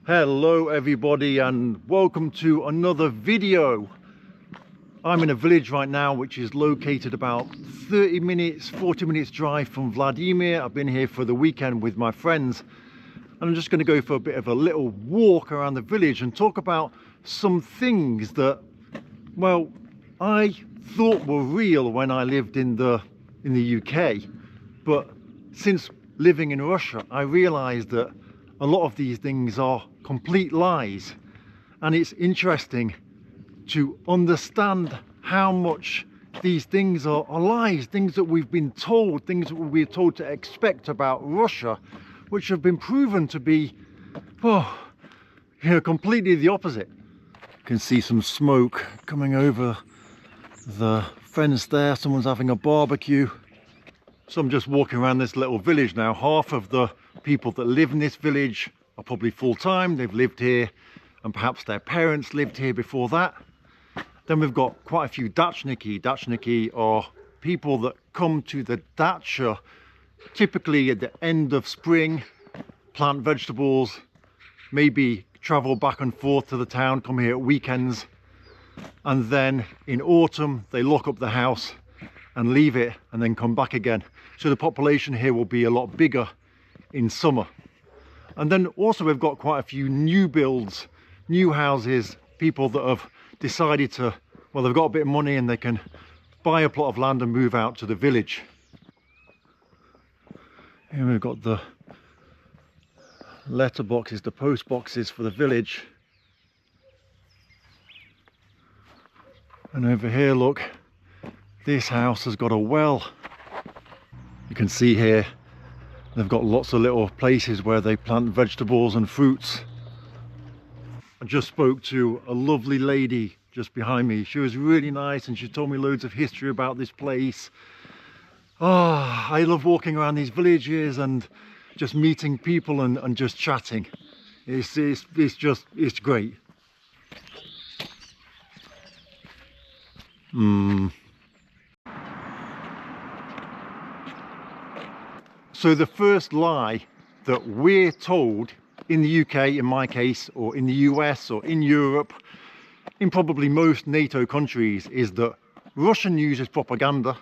Hello everybody and welcome to another video. I'm in a village right now which is located about 40 minutes drive from Vladimir. I've been here for the weekend with my friends and I'm just going to go for a bit of a little walk around the village and talk about some things that, well, I thought were real when I lived in the UK, but since living in Russia I realized that a lot of these things are complete lies, and it's interesting to understand how much these things are lies, things that we've been told, things that we're told to expect about Russia, which have been proven to be, completely the opposite. You can see some smoke coming over the fence there. Someone's having a barbecue. So I'm just walking around this little village now. Half of the people that live in this village are probably full-time. They've lived here and perhaps their parents lived here before that. Then we've got quite a few dachniki. Dachniki are people that come to the dacha typically at the end of spring, plant vegetables, maybe travel back and forth to the town, come here at weekends, and then in autumn they lock up the house and leave it and then come back again. So the population here will be a lot bigger in summer. And then also we've got quite a few new builds, new houses, people that have decided to, well, they've got a bit of money and they can buy a plot of land and move out to the village. Here we've got the letter boxes, the post boxes for the village. And over here, look, this house has got a well. You can see here they've got lots of little places where they plant vegetables and fruits. I just spoke to a lovely lady just behind me. She was really nice and she told me loads of history about this place. I love walking around these villages and just meeting people and just chatting. It's great. So the first lie that we're told in the UK, in my case, or in the US or in Europe, in probably most NATO countries, is that Russian news is propaganda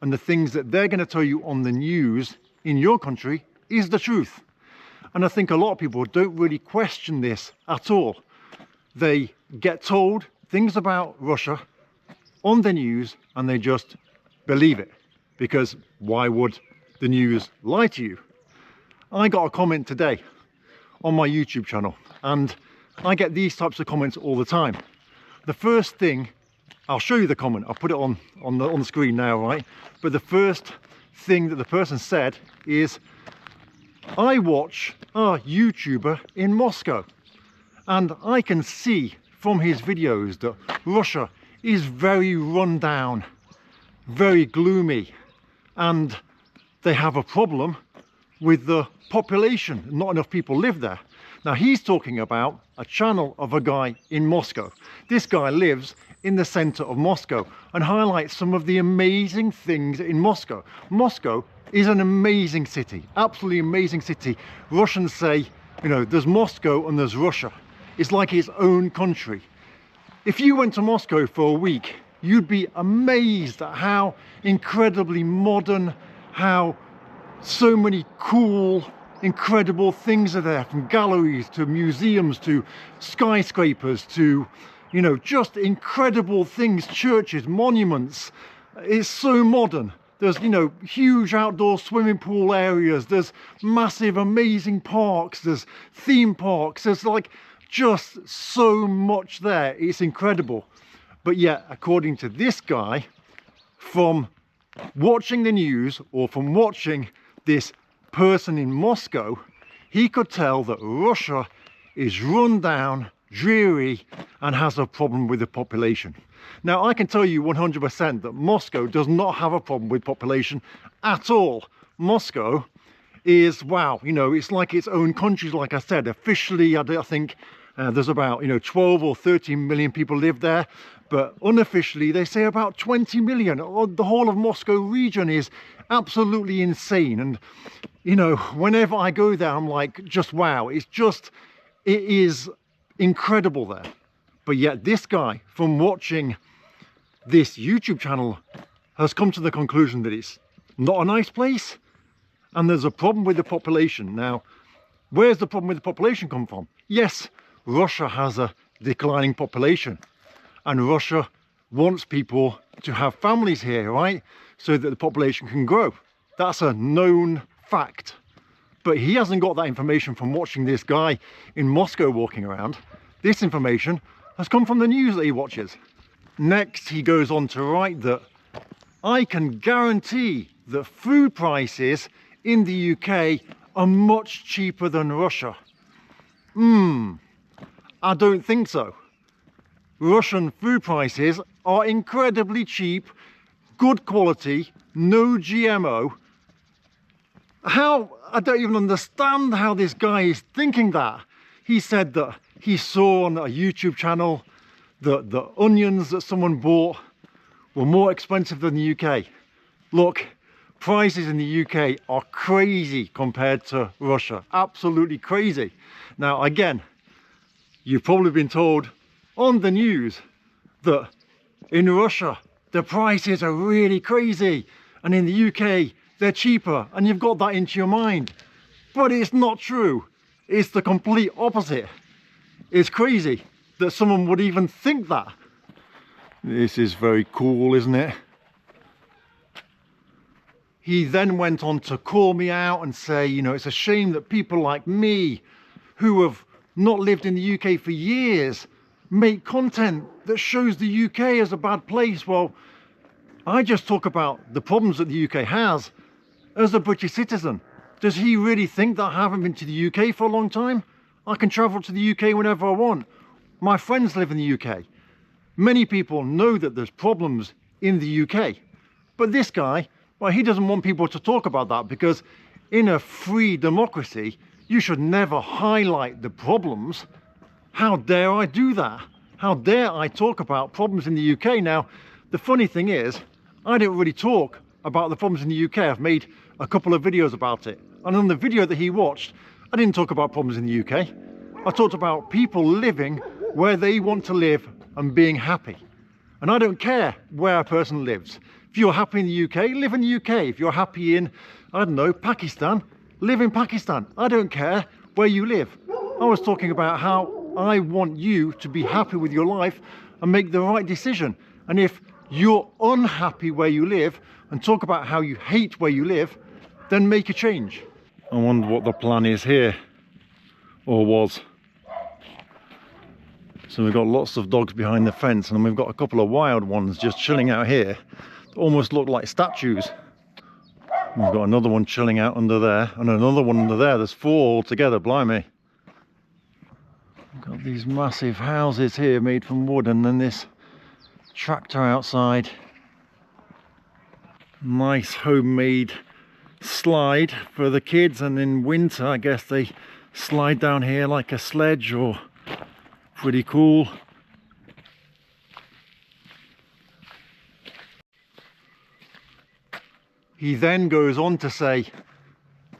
and the things that they're going to tell you on the news in your country is the truth. And I think a lot of people don't really question this at all. They get told things about Russia on the news and they just believe it, because why would the news lie to you? I got a comment today on my YouTube channel and I get these types of comments all the time. The first thing, I'll show you the comment, I'll put it on the screen now, right? But the first thing that the person said is, I watch a YouTuber in Moscow and I can see from his videos that Russia is very run down, very gloomy, and they have a problem with the population. Not enough people live there. Now he's talking about a channel of a guy in Moscow. This guy lives in the center of Moscow and highlights some of the amazing things in Moscow. Moscow is an amazing city, absolutely amazing city. Russians say, you know, there's Moscow and there's Russia. It's like its own country. If you went to Moscow for a week, you'd be amazed at how incredibly modern, how so many cool, incredible things are there, from galleries to museums to skyscrapers to, you know, just incredible things, churches, monuments. It's so modern. There's, you know, huge outdoor swimming pool areas, there's massive amazing parks, there's theme parks, there's like just so much there. It's incredible. But yet, according to this guy, from watching the news or from watching this person in Moscow, he could tell that Russia is run down, dreary, and has a problem with the population. Now I can tell you 100% that Moscow does not have a problem with population at all. Moscow is, wow, you know, it's like its own country. Like I said, officially I think there's about, you know, 12 or 13 million people live there, but unofficially they say about 20 million. The whole of Moscow region is absolutely insane. And you know, whenever I go there, I'm like, just wow, it's just It is incredible there. But yet this guy, from watching this YouTube channel, has come to the conclusion that it's not a nice place and there's a problem with the population. Now, where's the problem with the population come from? Yes, Russia has a declining population and Russia wants people to have families here, right? So that the population can grow. That's a known fact. But he hasn't got that information from watching this guy in Moscow walking around. This information has come from the news that he watches. Next, he goes on to write that I can guarantee that food prices in the UK are much cheaper than Russia. I don't think so. Russian food prices are incredibly cheap, good quality, no GMO. I don't even understand how this guy is thinking that. He said that he saw on a YouTube channel that the onions that someone bought were more expensive than the UK. Look, prices in the UK are crazy compared to Russia. Absolutely crazy. Now, again, you've probably been told on the news that in Russia, the prices are really crazy. And in the UK, they're cheaper. And you've got that into your mind. But it's not true. It's the complete opposite. It's crazy that someone would even think that. This is very cool, isn't it? He then went on to call me out and say, you know, it's a shame that people like me, who have not lived in the UK for years, make content that shows the UK as a bad place. Well, I just talk about the problems that the UK has as a British citizen. Does he really think that I haven't been to the UK for a long time? I can travel to the UK whenever I want. My friends live in the UK. Many people know that there's problems in the UK. But this guy, well, he doesn't want people to talk about that because in a free democracy, you should never highlight the problems. How dare I do that? How dare I talk about problems in the UK? Now, the funny thing is, I don't really talk about the problems in the UK. I've made a couple of videos about it. And on the video that he watched, I didn't talk about problems in the UK. I talked about people living where they want to live and being happy. And I don't care where a person lives. If you're happy in the UK, live in the UK. If you're happy in, I don't know, Pakistan, live in Pakistan. I don't care where you live. I was talking about how I want you to be happy with your life and make the right decision. And if you're unhappy where you live and talk about how you hate where you live, then make a change. I wonder what the plan is here, or was. So we've got lots of dogs behind the fence and we've got a couple of wild ones just chilling out here. They almost look like statues. We've got another one chilling out under there and another one under there. There's 4 altogether, blimey. We've got these massive houses here made from wood and then this tractor outside. Nice homemade slide for the kids, and in winter I guess they slide down here like a sledge, or pretty cool. He then goes on to say,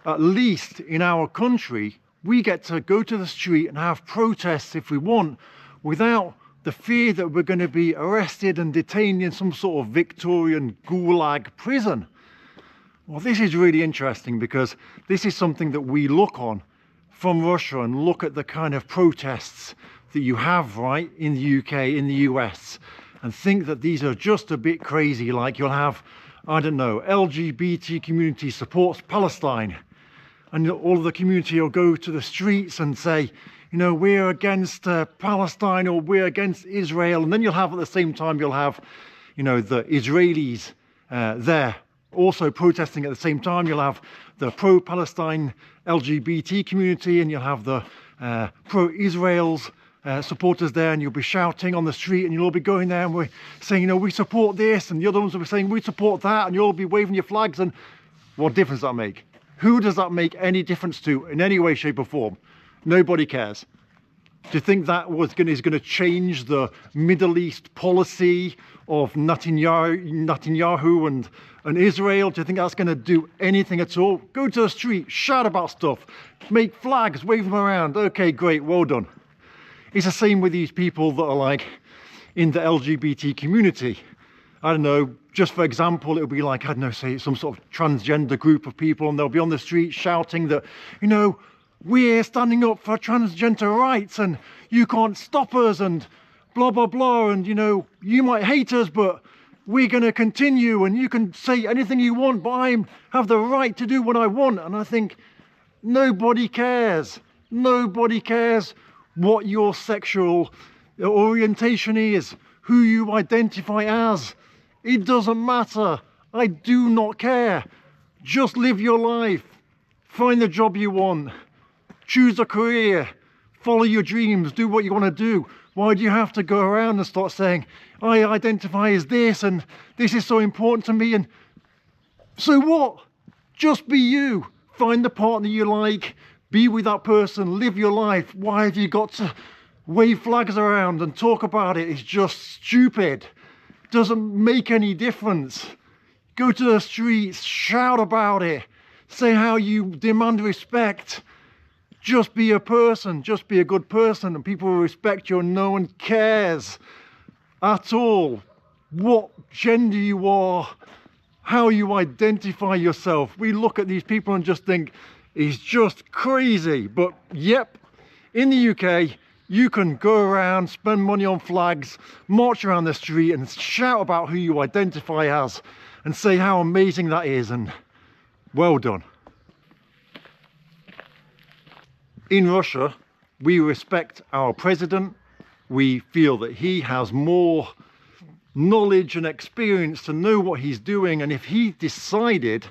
at least in our country we get to go to the street and have protests if we want without the fear that we're going to be arrested and detained in some sort of Victorian gulag prison. Well, this is really interesting because this is something that we look on from Russia and look at the kind of protests that you have, right, in the UK, in the US, and think that these are just a bit crazy. Like you'll have, I don't know, LGBT community supports Palestine, and all of the community will go to the streets and say, you know, we're against Palestine or we're against Israel. And then you'll have, at the same time, you'll have, you know, the Israelis there also protesting at the same time. You'll have the pro-Palestine LGBT community and you'll have the pro-Israel's supporters there, and you'll be shouting on the street and you'll all be going there and we're saying, you know, we support this, and the other ones will be saying we support that, and you'll all be waving your flags. And what difference does that make? Who does that make any difference to in any way, shape or form? Nobody cares. Do you think that is going to change the Middle East policy of Netanyahu and Israel? Do you think that's going to do anything at all? Go to the street, shout about stuff, make flags, wave them around. Okay, great, well done. It's the same with these people that are like in the LGBT community. I don't know, just for example, it'll be like, I don't know, say some sort of transgender group of people, and they'll be on the street shouting that, you know, we're standing up for transgender rights and you can't stop us and blah, blah, blah. And, you know, you might hate us, but we're going to continue and you can say anything you want, but I have the right to do what I want. And I think nobody cares. Nobody cares what your sexual orientation is, who you identify as. It doesn't matter. I do not care. Just live your life. Find the job you want. Choose a career. Follow your dreams. Do what you want to do. Why do you have to go around and start saying, I identify as this and this is so important to me? And so what? Just be you. Find the partner you like. Be with that person. Live your life. Why have you got to wave flags around and talk about it? It's just stupid. Doesn't make any difference. Go to the streets, shout about it, say how you demand respect. Just be a person, just be a good person, and people will respect you, and no one cares at all what gender you are, how you identify yourself. We look at these people and just think, he's just crazy. But yep, in the UK, you can go around, spend money on flags, march around the street and shout about who you identify as and say how amazing that is, and well done. In Russia, we respect our president. We feel that he has more knowledge and experience to know what he's doing, and if he decided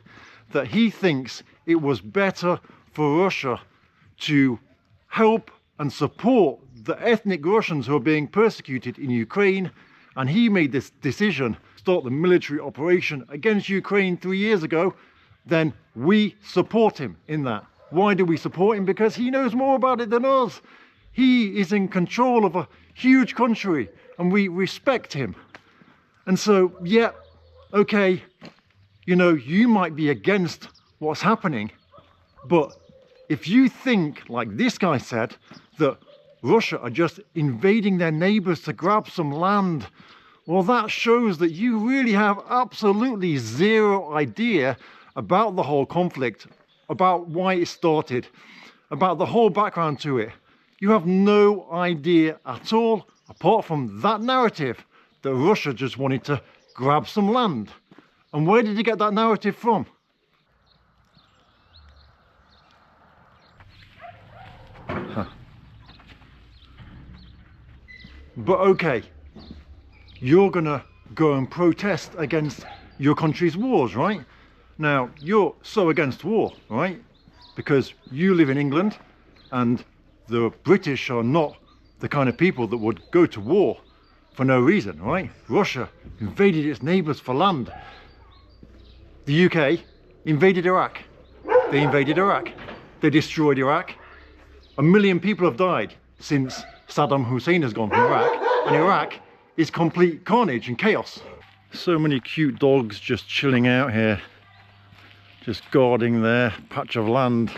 that he thinks it was better for Russia to help and support the ethnic Russians who are being persecuted in Ukraine, and he made this decision to start the military operation against Ukraine 3 years ago, then we support him in that. Why do we support him? Because he knows more about it than us. He is in control of a huge country and we respect him. And so, yeah, okay, you know, you might be against what's happening, but if you think, like this guy said, that Russia are just invading their neighbors to grab some land, well, that shows that you really have absolutely zero idea about the whole conflict, about why it started, about the whole background to it. You have no idea at all, apart from that narrative that Russia just wanted to grab some land. And where did you get that narrative from? But okay, you're gonna go and protest against your country's wars, right? Now, you're so against war, right? Because you live in England and the British are not the kind of people that would go to war for no reason, right? Russia invaded its neighbours for land. The UK invaded Iraq. They invaded Iraq. They destroyed Iraq. 1 million people have died since Saddam Hussein has gone from Iraq, and Iraq is complete carnage and chaos. So many cute dogs just chilling out here, just guarding their patch of land.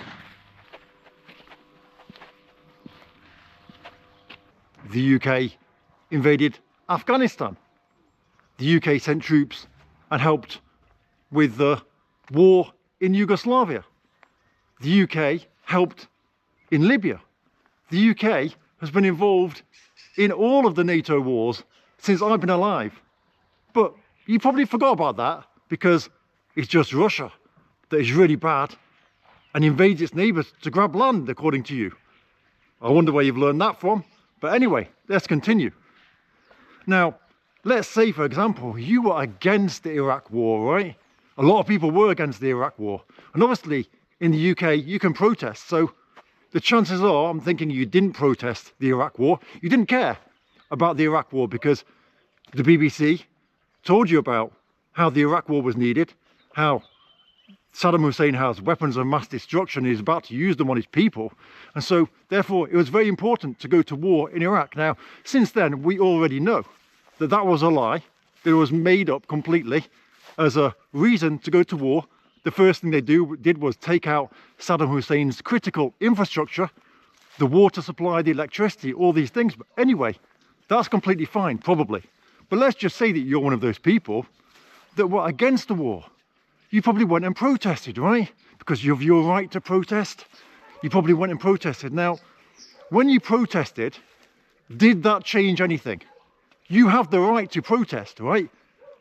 The UK invaded Afghanistan. The UK sent troops and helped with the war in Yugoslavia. The UK helped in Libya. The UK has been involved in all of the NATO wars since I've been alive. But you probably forgot about that because it's just Russia that is really bad and invades its neighbours to grab land, according to you. I wonder where you've learned that from. But anyway, let's continue. Now, let's say, for example, you were against the Iraq war, right? A lot of people were against the Iraq war. And obviously, in the UK, you can protest. So the chances are, I'm thinking you didn't protest the Iraq war. You didn't care about the Iraq war because the BBC told you about how the Iraq war was needed, how Saddam Hussein has weapons of mass destruction and is about to use them on his people. And so, therefore, it was very important to go to war in Iraq. Now, since then, we already know that that was a lie, It was made up completely as a reason to go to war. The first thing they did was take out Saddam Hussein's critical infrastructure, the water supply, the electricity, all these things. But anyway, that's completely fine, probably. But let's just say that you're one of those people that were against the war. You probably went and protested, right? Because you have your right to protest. You probably went and protested. Now, when you protested, did that change anything? You have the right to protest, right?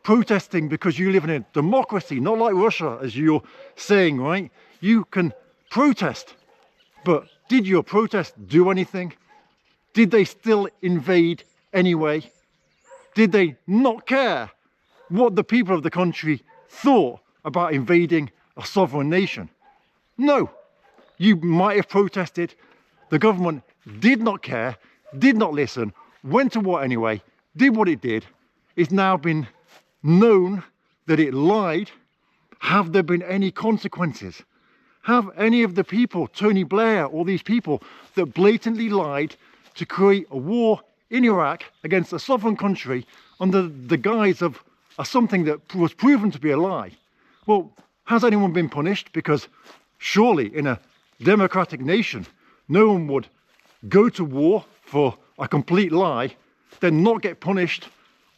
Protesting because you live in a democracy, not like Russia, as you're saying, right? You can protest. But did your protest do anything? Did they still invade anyway? Did they not care what the people of the country thought about invading a sovereign nation? No. You might have protested. The government did not care, did not listen, went to war anyway, did what it did. It's now been known that it lied. Have there been any consequences? Have any of the people, Tony Blair, all these people that blatantly lied to create a war in Iraq against a sovereign country under the guise of something that was proven to be a lie? Well, has anyone been punished? Because surely in a democratic nation, no one would go to war for a complete lie, then not get punished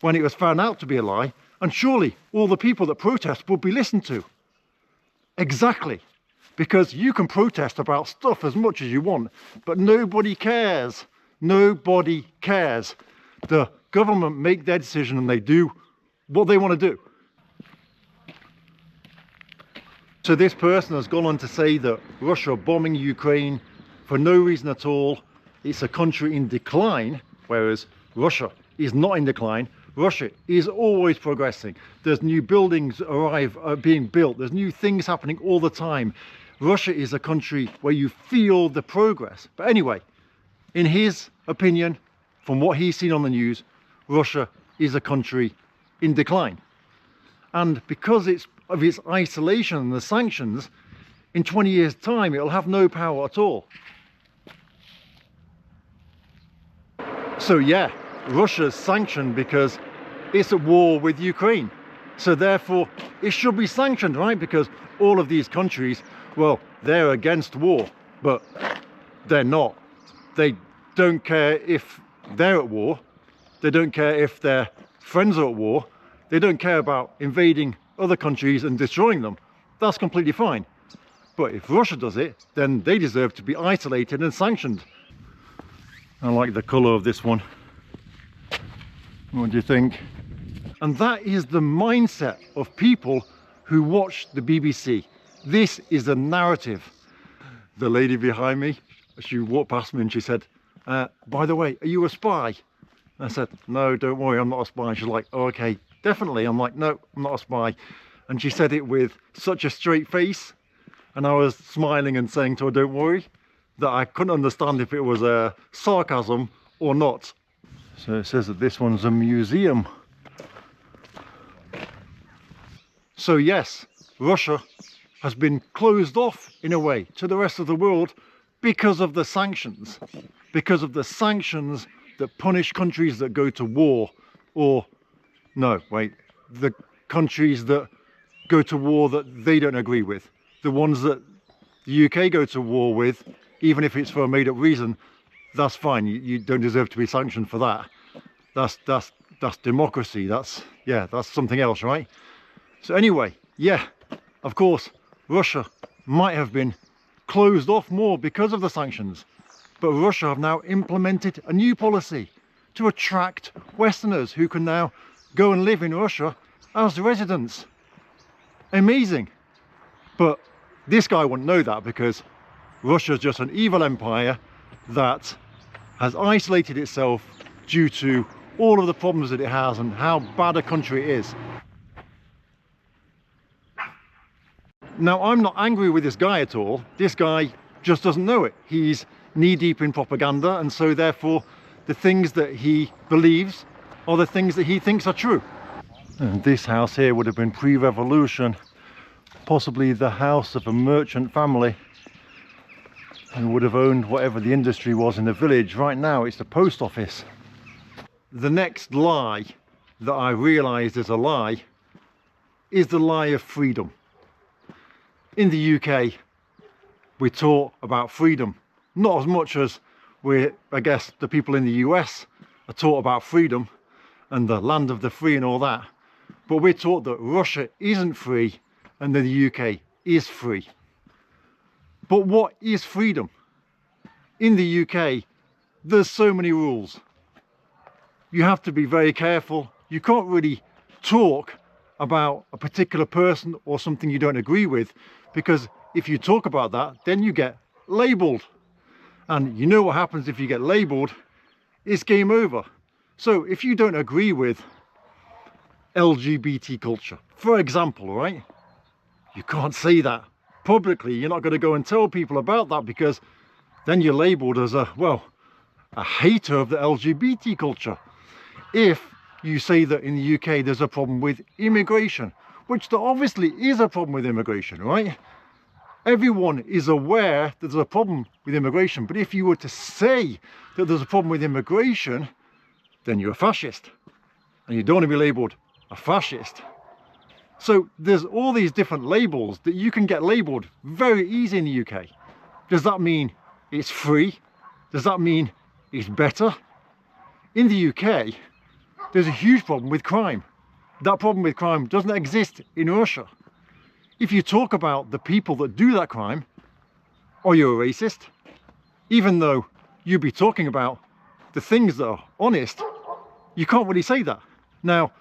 when it was found out to be a lie, and surely all the people that protest would be listened to. Exactly. Because you can protest about stuff as much as you want, but nobody cares. Nobody cares. The government make their decision and they do what they want to do. So this person has gone on to say that Russia bombing Ukraine for no reason at all, it's a country in decline, whereas Russia is not in decline. Russia is always progressing. There's new buildings being built. There's new things happening all the time. Russia is a country where you feel the progress. But anyway, in his opinion, from what he's seen on the news, Russia is a country in decline. And because of its isolation and the sanctions, in 20 years' time, it'll have no power at all. So yeah, Russia's sanctioned because it's at war with Ukraine. So therefore, it should be sanctioned, right? Because all of these countries, well, they're against war, but they're not. They don't care if they're at war. They don't care if their friends are at war. They don't care about invading other countries and destroying them. That's completely fine. But if Russia does it, then they deserve to be isolated and sanctioned. I like the colour of this one. What do you think? And that is the mindset of people who watch the BBC. This is the narrative. The lady behind me, she walked past me and she said, by the way, are you a spy? I said, no, don't worry, I'm not a spy. She's like, oh, okay, definitely. I'm like, no, I'm not a spy. And she said it with such a straight face. And I was smiling and saying to her, don't worry, that I couldn't understand if it was a sarcasm or not. So it says that this one's a museum. So yes, Russia has been closed off in a way to the rest of the world because of the sanctions. Because of the sanctions that punish countries that go to war, or no, wait, the countries that go to war that they don't agree with. The ones that the UK go to war with, even if it's for a made-up reason, that's fine. You don't deserve to be sanctioned for that. That's democracy. That's something else, right? So anyway, yeah, of course, Russia might have been closed off more because of the sanctions, but Russia have now implemented a new policy to attract Westerners who can now go and live in Russia as residents. Amazing. But this guy wouldn't know that because Russia's just an evil empire that has isolated itself due to all of the problems that it has and how bad a country it is. Now, I'm not angry with this guy at all. This guy just doesn't know it. He's knee-deep in propaganda, and so therefore the things that he believes are the things that he thinks are true. And this house here would have been pre-revolution, possibly the house of a merchant family who would have owned whatever the industry was in the village. Right now it's the post office. The next lie that I realised is a lie is the lie of freedom. In the UK, we're taught about freedom, not as much as I guess the people in the US are taught about freedom and the land of the free and all that, but we're taught that Russia isn't free and that the UK is free. But what is freedom? In the UK, there's so many rules. You have to be very careful. You can't really talk about a particular person or something you don't agree with, because if you talk about that, then you get labelled. And you know what happens if you get labelled? It's game over. So if you don't agree with LGBT culture, for example, right? You can't say that publicly. You're not going to go and tell people about that, because then you're labelled as a hater of the LGBT culture. If you say that in the UK there's a problem with immigration, which there obviously is a problem with immigration, right? Everyone is aware that there's a problem with immigration, but if you were to say that there's a problem with immigration, then you're a fascist, and you don't want to be labelled a fascist. So there's all these different labels that you can get labelled very easy in the UK. Does that mean it's free? Does that mean it's better? In the UK, there's a huge problem with crime. That problem with crime doesn't exist in Russia. If you talk about the people that do that crime, or you're a racist, even though you'd be talking about the things that are honest, you can't really say that. Now,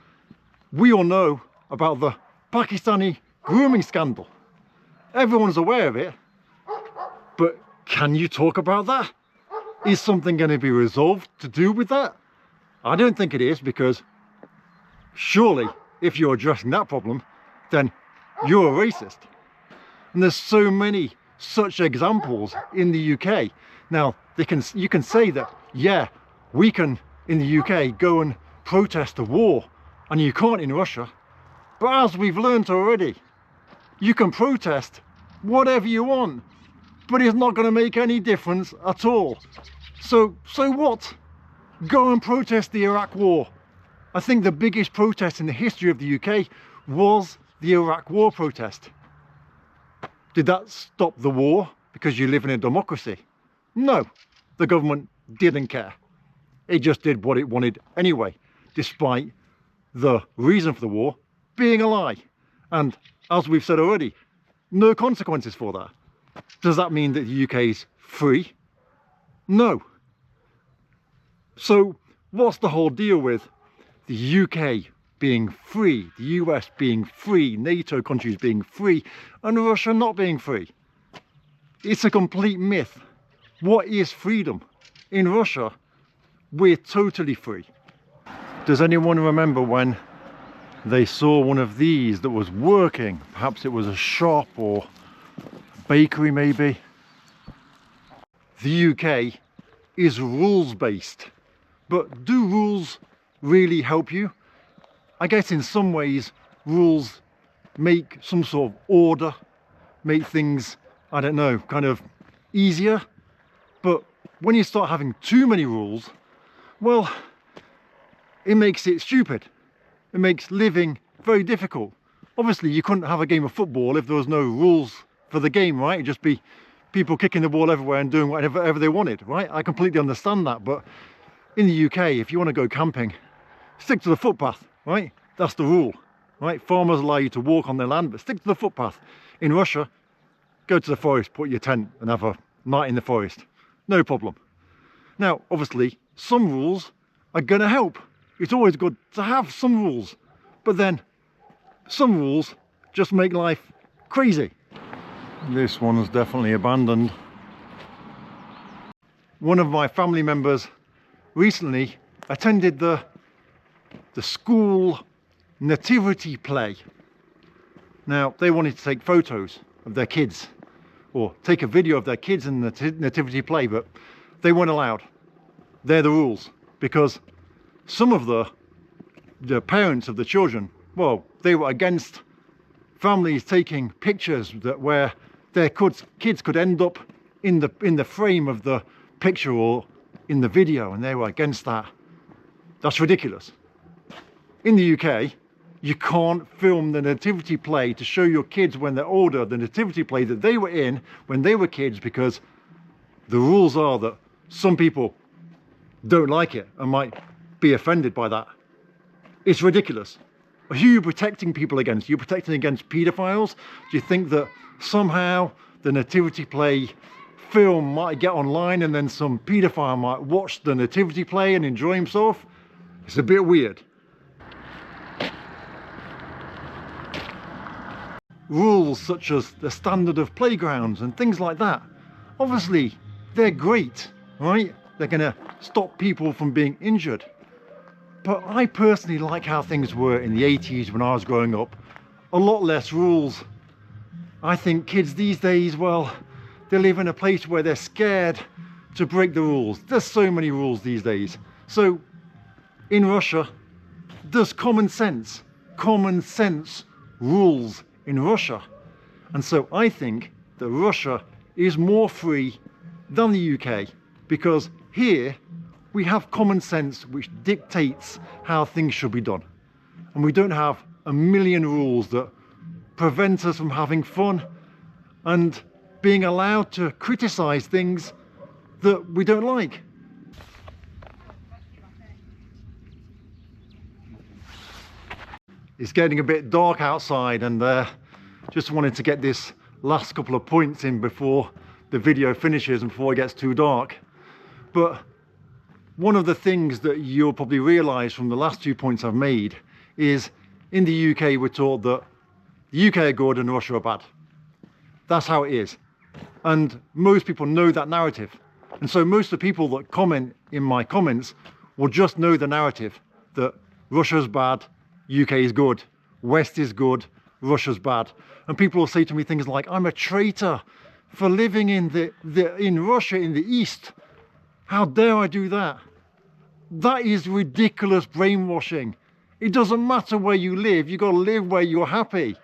we all know about the Pakistani grooming scandal. Everyone's aware of it, but can you talk about that? Is something going to be resolved to do with that? I don't think it is, because surely if you're addressing that problem, then you're a racist. And there's so many such examples in the UK. Now, you can say that, yeah, we can in the UK go and protest a war, and you can't in Russia. But as we've learnt already, you can protest whatever you want, but it's not going to make any difference at all. So what? Go and protest the Iraq war. I think the biggest protest in the history of the UK was the Iraq war protest. Did that stop the war because you live in a democracy? No, the government didn't care. It just did what it wanted anyway, despite the reason for the war being a lie. And as we've said already, no consequences for that. Does that mean that the UK is free? No. So what's the whole deal with the UK being free, the US being free, NATO countries being free, and Russia not being free? It's a complete myth. What is freedom? In Russia, we're totally free. Does anyone remember when they saw one of these that was working? Perhaps it was a shop or a bakery maybe. The UK is rules-based, but do rules really help you? I guess in some ways rules make some sort of order, make things, I don't know, kind of easier. But when you start having too many rules, well, it makes it stupid. It makes living very difficult. Obviously, you couldn't have a game of football if there was no rules for the game, right? It'd just be people kicking the ball everywhere and doing whatever they wanted, right? I completely understand that, but in the UK, if you want to go camping, stick to the footpath, right? That's the rule, right? Farmers allow you to walk on their land, but stick to the footpath. In Russia, go to the forest, put your tent and have a night in the forest. No problem. Now, obviously, some rules are going to help. It's always good to have some rules, but then some rules just make life crazy. This one's definitely abandoned. One of my family members recently attended the school nativity play. Now, they wanted to take photos of their kids or take a video of their kids in the nativity play, but they weren't allowed. They're the rules, because some of the parents of the children, well, they were against families taking pictures where their kids could end up in the frame of the picture or in the video, and they were against that. That's ridiculous. in the UK, you can't film the nativity play to show your kids when they're older, the nativity play that they were in when they were kids, because the rules are that some people don't like it and might be offended by that. It's ridiculous. Who are you protecting people against? You're protecting against paedophiles? Do you think that somehow the nativity play film might get online and then some paedophile might watch the nativity play and enjoy himself? It's a bit weird. Rules such as the standard of playgrounds and things like that, obviously they're great, right? They're going to stop people from being injured. But I personally like how things were in the 80s when I was growing up. A lot less rules. I think kids these days, well, they live in a place where they're scared to break the rules. There's so many rules these days. So in Russia, there's common sense rules in Russia. And so I think that Russia is more free than the UK, because here we have common sense which dictates how things should be done. And we don't have a million rules that prevent us from having fun and being allowed to criticize things that we don't like. It's getting a bit dark outside, and just wanted to get this last couple of points in before the video finishes and before it gets too dark. But one of the things that you'll probably realize from the last 2 points I've made is in the UK we're taught that the UK are good and Russia are bad. That's how it is. And most people know that narrative. And so most of the people that comment in my comments will just know the narrative that Russia's bad, UK is good, West is good, Russia's bad. And people will say to me things like, I'm a traitor for living in Russia in the East. How dare I do that? That is ridiculous brainwashing. It doesn't matter where you live, you've got to live where you're happy.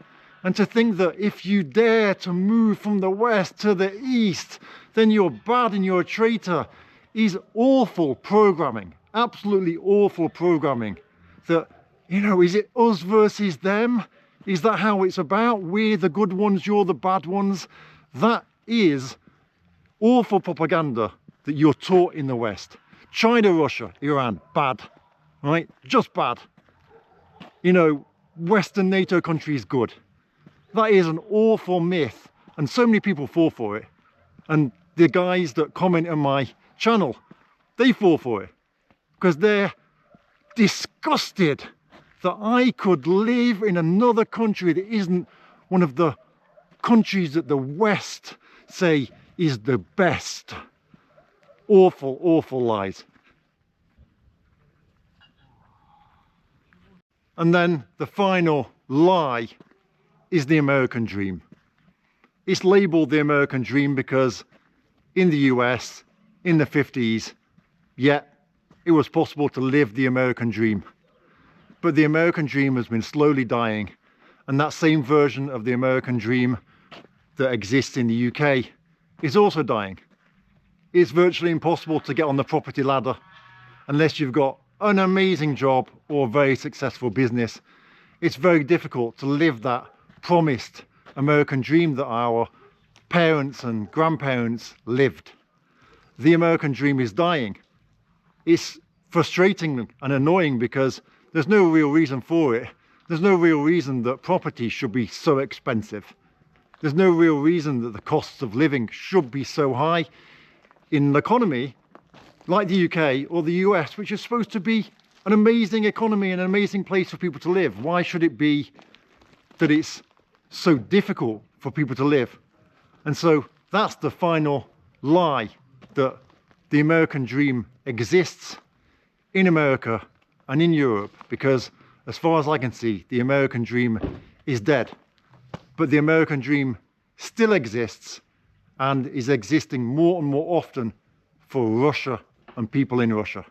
And to think that if you dare to move from the West to the East, then you're bad and you're a traitor, is awful programming. Absolutely awful programming. That, you know, is it us versus them? Is that how it's about? We're the good ones, you're the bad ones. That is awful propaganda that you're taught in the West. China, Russia, Iran, bad, right? Just bad. You know, Western NATO countries, good. That is an awful myth, and so many people fall for it. And the guys that comment on my channel, they fall for it because they're disgusted that I could live in another country that isn't one of the countries that the West say is the best. Awful, awful lies. And then the final lie is the American dream. It's labeled the American dream because in the US, in the 50s, yeah, it was possible to live the American dream. But the American dream has been slowly dying, and that same version of the American dream that exists in the UK is also dying. It's virtually impossible to get on the property ladder unless you've got an amazing job or a very successful business. It's very difficult to live that promised American dream that our parents and grandparents lived. The American dream is dying. It's frustrating and annoying because there's no real reason for it. There's no real reason that property should be so expensive. There's no real reason that the costs of living should be so high in an economy like the UK or the US, which is supposed to be an amazing economy and an amazing place for people to live. Why should it be that it's so difficult for people to live? And so that's the final lie, that the American dream exists in America and in Europe, because as far as I can see, the American dream is dead. But the American dream still exists and is existing more and more often for Russia and people in Russia.